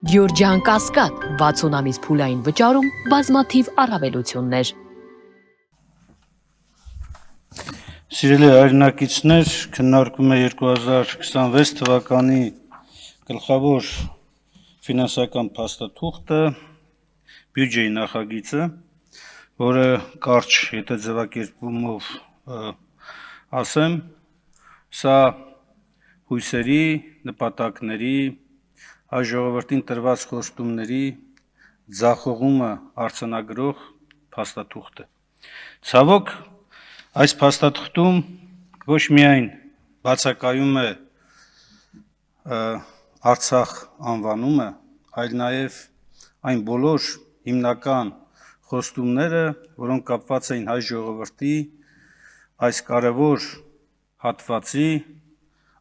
Գյորջյան Կասկադ 60 ամիս փուլային վճարում բազմաթիվ առավելություններ։ Սիրելի հայրենակիցներ, քննարկում է 2026 թվականի գլխավոր ֆինանսական փաստաթուղթը, բյուջեի նախագիծը, որը կարճ հետաձևակերպումով ասեմ, սա հույսերի, նպատակների, հայ ժողովրդին տրված խոստումների ձախողումը արձանագրող փաստաթուղթ է։ Ցավոք, այս փաստաթղթում ոչ միայն բացակայում է Արցախ անվանումը, այլ նաև այն բոլոր հիմնական խոստումները, որոնք կապված էին հայ ժողովրդի այս կարևոր հատվածի,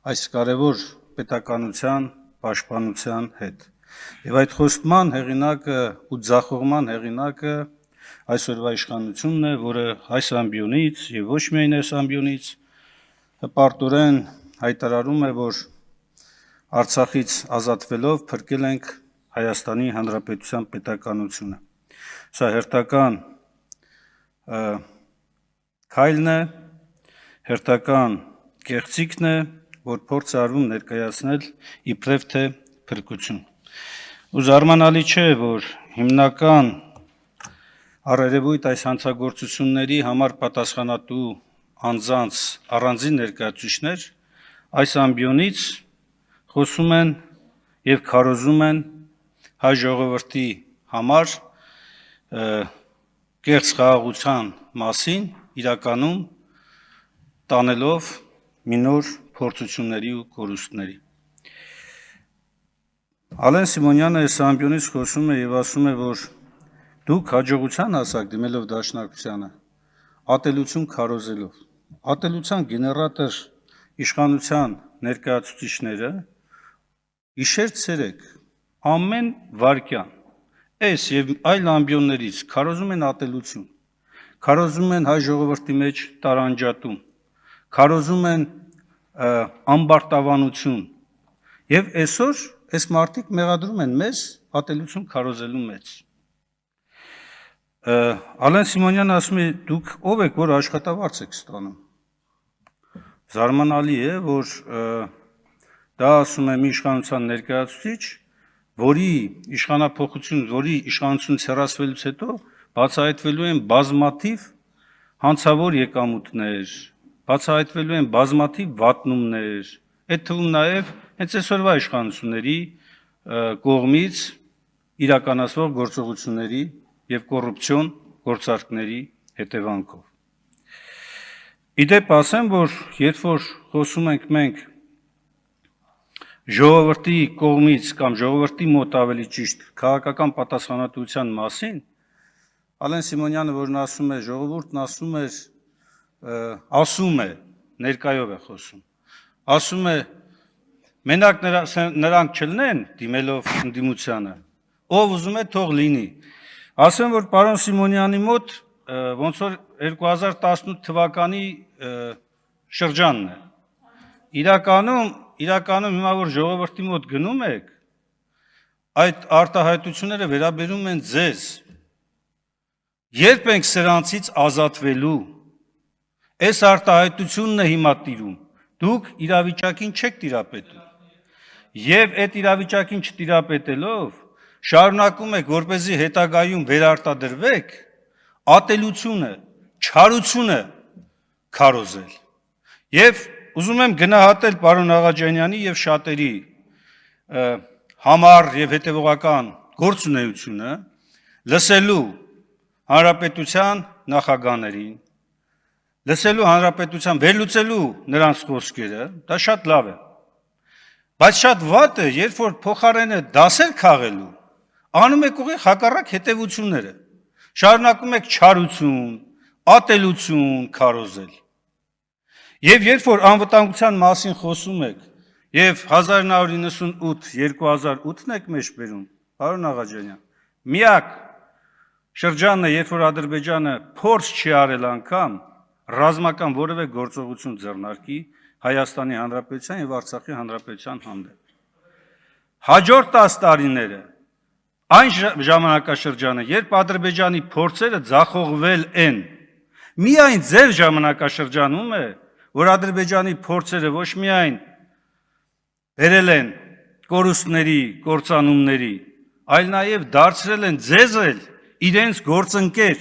այս կարևոր պետականության պաշտպանության հետ։ Եվ այդ խոստման հեղինակը ու ձախողման հեղինակը այսօրվա իշխանությունն է, որը այս ամբիոնից եւ ոչ միայն այս ամբիոնից հպարտորեն հայտարարում է, որ Արցախից ազատվելով փրկել ենք Հայաստանի Հանրապետության պետականությունը։ Սա հերթական քայլն է, հերթական կեղծիքն է, որ փորձ է արվում ներկայացնել իբրև թե փրկություն։ Ու զարմանալի չէ, որ հիմնական առերևույթ այս հանցագործությունների համար պատասխանատու անձանց առանձին ներկայացուցիչներ այս ամբիոնից խոսում են եւ քարոզում են հայ ժողովրդի համար կեղծ խաղաղության մասին, իրականում տանելով մի նոր փորձությունների ու կորուստների։ Ալեն Սիմոնյանը այս ամբիոնից խոսում է եւ ասում է, որ դուք հաջողության հասաք դիմելով դաշնակցությանը, ատելություն քարոզելով, ատելության գեներատոր իշխանության ներկայացուցիչները իշեր ցերեկ ամեն վարքյան այս եւ այլ ամբիոններից քարոզում են ատելություն, քարոզում են հայ ժողովրդի մեջ տարանջատում, քարոզում են ամբարտավանություն եւ այսօր այս մարդիկ մեղադրում են մեզ ատելություն քարոզելու մեջ։ Ալեն Սիմոնյանը ասում է, դուք ով եք, որ աշխատավարձ եք ստանում։ Զարմանալի է, որ դա ասում է մի իշխանության ներկայացուցիչ, որի իշխանությունից հեռացվելուց հետո բացահայտվելու են բազմաթիվ հանցավոր եկամուտներ, բացահայտվելու են բազմաթիվ վատնումներ, այդ թվում նաև հենց այսօրվա իշխանությունների կողմից իրականացվող գործողությունների եւ կոռուպցիոն գործարքների հետևանքով։ Իդեպ ասեմ, որ երբ որ խոսում ենք մենք ժողովրդի կողմից կամ ժողովրդի մոտ ավելի ճիշտ քաղաքական պատասխանատվության մասին, Ալեն Սիմոնյանը, որն ասում է, ժողովուրդն ասում է, ներկայով է խոսում, ասում է, մենակ նրանք չլնեն դիմելով ընդդիմությանը, ով ուզում է թող լինի։ Ասեմ, որ պարոն Սիմոնյանի մոտ ոնց որ 2018 թվականի շրջանն է։ Իրականում հիմա որ ժողովրդի մոտ գնում եք, այդ արտահայտությունները վերաբերում են ձեզ։ Երբ ենք սրանցից ազատվելու, այս արտահայտությունն է հիմա տիրում, դուք իրավիճակին չեք տիրապետում։ Եվ այդ իրավիճակին չտիրապետելով, շարունակում եք, որպեսզի հետագայում վերարտադրվեք, ատելությունը, չարությունը քարոզել։ Եվ ուզում եմ գնահատել պարոն Աղաջանյանի եւ շատերի համառ եւ հետեւողական գործունեությունը լսելու հանրապետության նախագահներին, լսելու հանրապետության վերլուծելու նրանց խոսքերը, դա շատ լավ է։ Բայց շատ վատ է, երբ որ փոխարենը դասեր քաղելու, անում եք ուղիղ հակառակ հետևությունները, շարունակում եք չարություն, ատելություն քարոզել։ Եվ երբ որ անվտանգության մասին խոսում եք, եւ 1998-2008-ն եք մեջ բերում, պարոն Աղաջանյան, միակ շրջանն է, երբ որ Ադրբեջանը փորձ չի արել անգամ ռազմական որևէ գործողություն ձեռնարկի Հայաստանի Հանրապետության եւ Արցախի Հանրապետության հանդեպ։ Հաջորդ 10 տարիները Այն ժամանակաշրջանը, երբ Ադրբեջանի փորձերը ձախողվել են, միայն ձեր ժամանակաշրջանում է, որ Ադրբեջանի փորձերը ոչ միայն բերել են կորուստների, կործանումների, այլ նաև դարձրել են ձեզ էլ իրենց գործընկեր։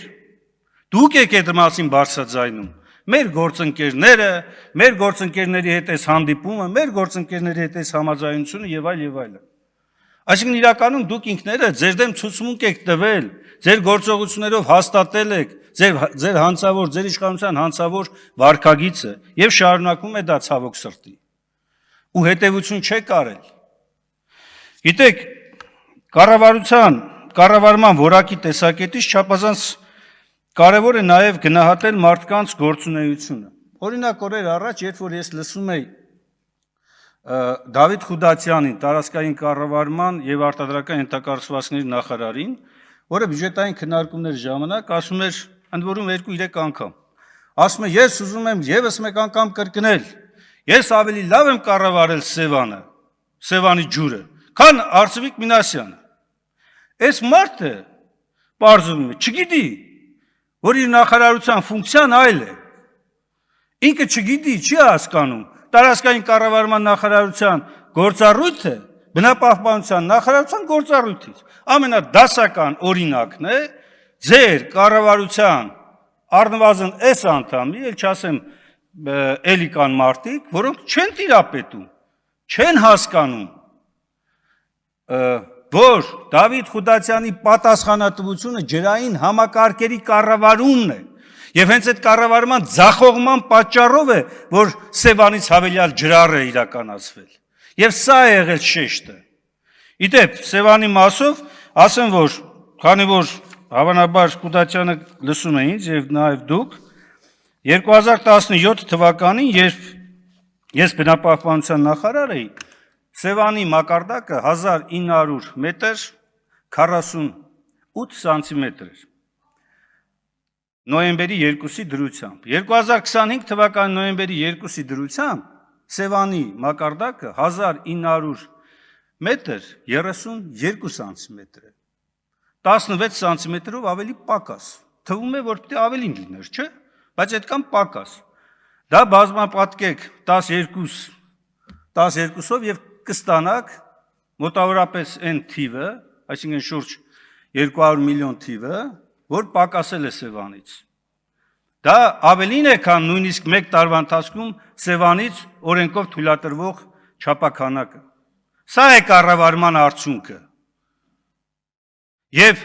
Դուք եք այդ մասին բարձրաձայնում։ Մեր գործընկերները, մեր գործընկերների հետ այս հանդիպումը, մեր գործընկերների հետ այս համաձայնությունը եւ այլ եւ այլն։ Այսինքն իրականում դուք ինքներդ ձեր դեմ ցուցմունք եք տվել, ձեր գործողություններով հաստատել եք ձեր հանցավոր, ձեր իշխանության հանցավոր վարքագիծը եւ շարունակում է դա ցավոք սրտի։ Ու հետեւություն չեք արել։ Գիտեք, կառավարման որակի տեսակետից չափազանց կարևոր է նաև գնահատել մարդկանց գործունեությունը։ Օրինակ օրեր առաջ, երբ որ ես լսում էի Դավիթ Խուդացյանին, տարածքային կառավարման եւ արտադրական ենթակառուցվածքների նախարարին, որը բյուջետային քննարկումների ժամանակ ասում էր, ընդ որում 2-3 անգամ, ասում է, ես ուզում եմ եւս մեկ անգամ կրկնել, ես ավելի լավ եմ կառավարել Սևանի ջուրը, քան Արծվիկ Մինասյանը։ Այս մարդը պարզվում է, չգիտի, որ իր նախարարության ֆունկցիան այլ է։ Ինքը չգիտի, չի հասկանում տարածքային կառավարման նախարարության գործառույթը բնապահպանության նախարարության գործառույթից։ Ամենադասական օրինակն է ձեր կառավարության առնվազն այս անդամի, ել չասեմ էլի կան մարդիկ, որոնք չեն տիրապետում, չեն հասկանում, որ Դավիթ Խուդացյանի պատասխանատվությունը ջրային համակարգերի կառավարումն է եւ հենց այդ կառավարման ձախողման պատճառով է, որ Սևանից հավելյալ ջրառ է իրականացվել։ Եվ սա է եղել շեշտը։ Իդեպ Սևանի մասով ասեմ, որ քանի որ հավանաբար Խուդացյանը լսում է ինձ եւ նաեւ դուք 2017 թվականին, երբ ես բնապահպանության նախարար էի, Սևանի մակարդակը 1900 մետր 48 սանտիմետր էր։ Նոյեմբերի 2-ի դրությամբ։ 2025 թվականի նոյեմբերի 2-ի դրությամբ Սևանի մակարդակը 1900 մետր 32 սանտիմետր է։ 16 սանտիմետրով ավելի պակաս։ Թվում է, որ պետք է ավելին լիներ, չէ՞, բայց այդքան պակաս։ Դա բազմապատկեք 12-ով եւ կստանաք մոտավորապես այն թիվը, այսինքն շուրջ 200 միլիոն թիվը, որ պակասել է Սևանից։ Դա ավելին է, քան նույնիսկ մեկ տարվա ընթացքում Սևանից օրենքով թույլատրվող չափաքանակը։ Սա է կառավարման արդյունքը։ Եվ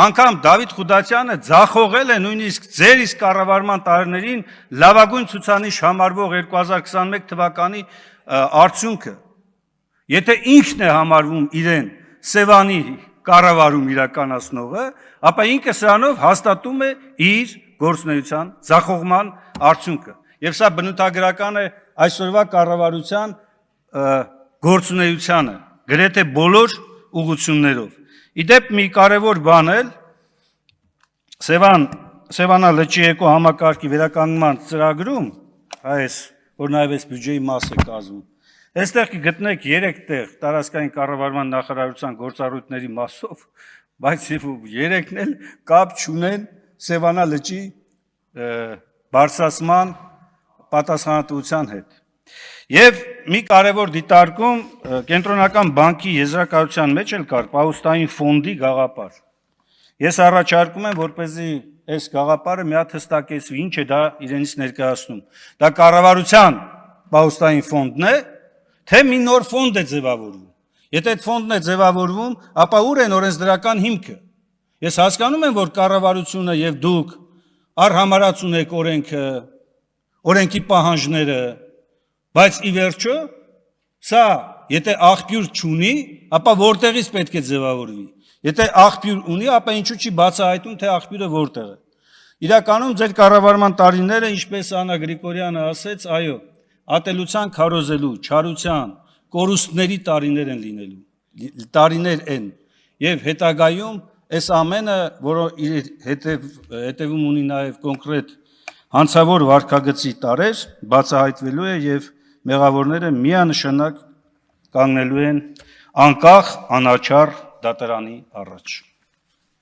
անգամ Դավիթ Խուդացյանը ձախողել է նույնիսկ ձեր իսկ կառավարման տարիներին լավագույն ցուցանիշ համարվող 2021 թվականի արդյունքը։ Եթե ինքն է համարվում իրեն Սևանի կառավարում իրականացնողը, ապա ինքը սրանով հաստատում է իր գործունեության ձախողման արդյունքը։ Եվ սա բնութագրական է այսօրվա կառավարության գործունեությանը, գրեթե բոլոր ուղղություններով։ Իդեպ մի կարևոր բան էլ Սևանա լճի էկո համակարգի վերականգնման ծրագրում, այս որ նաև այս բյուջեի մաս է կազմում, այստեղ կգտնեք 3 տեղ տարածքային կառավարման նախարարության գործառույթների մասով, բայց 3-ն էլ կապ չունեն Սևանա լճի բարձրացման պատասխանատվության հետ։ Եվ մի կարևոր դիտարկում կենտրոնական բանկի եզրակացության մեջ էլ կար Պահուստային ֆոնդի գաղափար։ Ես առաջարկում եմ, որպեսզի այս գաղափարը մի հատ հստակեցվի, ինչ է դա իրենից ներկայացնում։ Դա կառավարության Պահուստային ֆոնդն է, թե մի նոր ֆոնդ է ձևավորվում։ Եթե այդ ֆոնդն է ձևավորվում, ապա ուր են օրենսդրական հիմքը։ Ես հասկանում եմ, որ կառավարությունը եւ դուք առհամարած ունեք օրենքը, օրենքի պահանջները, բայց ի վերջո սա եթե աղբյուր չունի, ապա որտեղից պետք է ձևավորվի։ Եթե աղբյուր ունի, ապա ինչու՞ չի բացահայտում, թե աղբյուրը որտեղ է։ Իրականում ձեր կառավարման տարիները, ինչպես Աննա Գրիգորյանը ասեց, այո, ատելության քարոզելու, չարության, կորուստների տարիներ են լինելու, տարիներ են, եւ հետագայում այս ամենը, որը իր հետևում ունի նաեւ կոնկրետ հանցավոր վարքագծի տարեր, բացահայտվելու է եւ մեղավորները միանշանակ կանգնելու են անկախ անաչառ դատարանի առաջ։